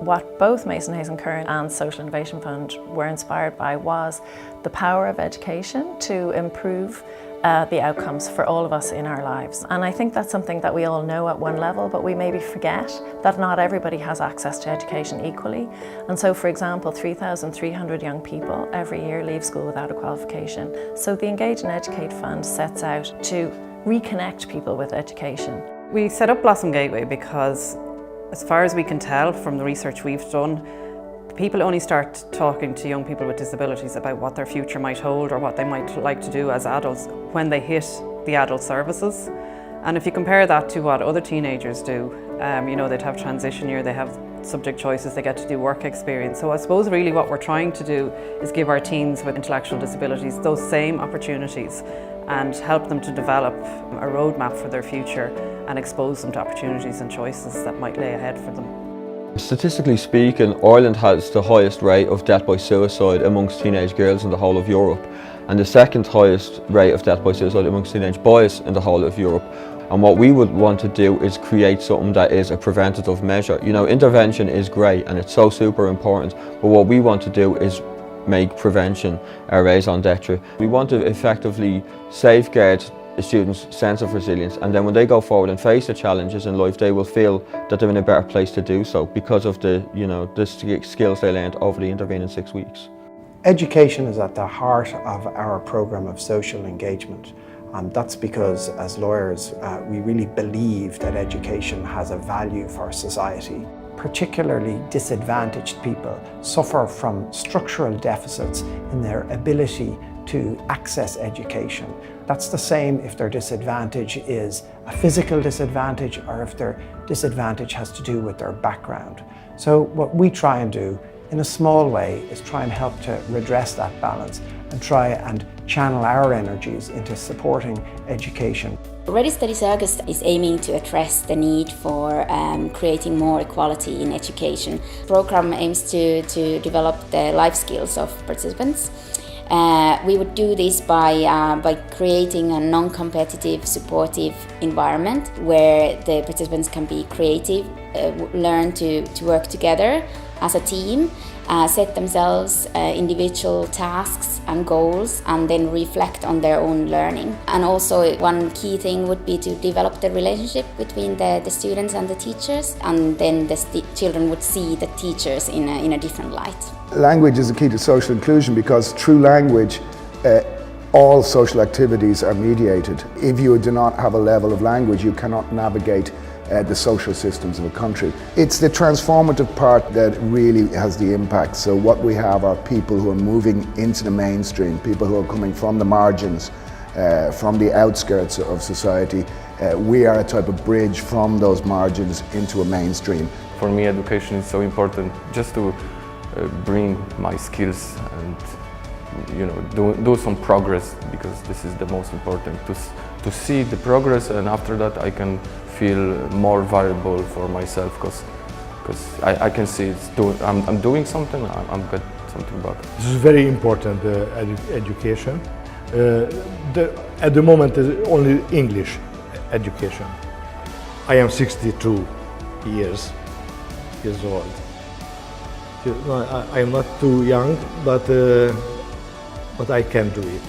What both Mason Hayes and Curran and Social Innovation Fund were inspired by was the power of education to improve the outcomes for all of us in our lives. And I think that's something that we all know at one level, but we maybe forget that not everybody has access to education equally. And so, for example, 3,300 young people every year leave school without a qualification. So the Engage and Educate Fund sets out to reconnect people with education. We set up Blossom Gateway because, as far as we can tell from the research we've done, people only start talking to young people with disabilities about what their future might hold or what they might like to do as adults when they hit the adult services. And if you compare that to what other teenagers do, they'd have transition year, they have subject choices, they get to do work experience. So I suppose really what we're trying to do is give our teens with intellectual disabilities those same opportunities and help them to develop a roadmap for their future and expose them to opportunities and choices that might lay ahead for them. Statistically speaking, Ireland has the highest rate of death by suicide amongst teenage girls in the whole of Europe, and the second highest rate of death by suicide amongst teenage boys in the whole of Europe. And what we would want to do is create something that is a preventative measure. Intervention is great and it's so super important, but what we want to do is make prevention a raison d'etre. We want to effectively safeguard the students' sense of resilience, and then when they go forward and face the challenges in life, they will feel that they're in a better place to do so because of the skills they learned over the intervening 6 weeks. Education is at the heart of our programme of social engagement. That's because, as lawyers, we really believe that education has a value for society. Particularly disadvantaged people suffer from structural deficits in their ability to access education. That's the same if their disadvantage is a physical disadvantage or if their disadvantage has to do with their background. So what we try and do in a small way is try and help to redress that balance and try and channel our energies into supporting education. Ready Steady Circus is aiming to address the need for creating more equality in education. The program aims to develop the life skills of participants. We would do this by creating a non-competitive, supportive environment where the participants can be creative, learn to work together as a team, set themselves individual tasks and goals, and then reflect on their own learning. And also one key thing would be to develop the relationship between the students and the teachers, and then the children would see the teachers in a different light. Language is a key to social inclusion because through language all social activities are mediated. If you do not have a level of language, you cannot navigate the social systems of a country. It's the transformative part that really has the impact. So what we have are people who are moving into the mainstream, people who are coming from the margins, from the outskirts of society. We are a type of bridge from those margins into a mainstream. For me, education is so important just to bring my skills and do some progress, because this is the most important, to see the progress, and after that I can feel more valuable for myself because I can see I'm doing something, I'm got something back. This is very important, education. At the moment it's only English education. I am 62 years old. I am not too young, but I can do it.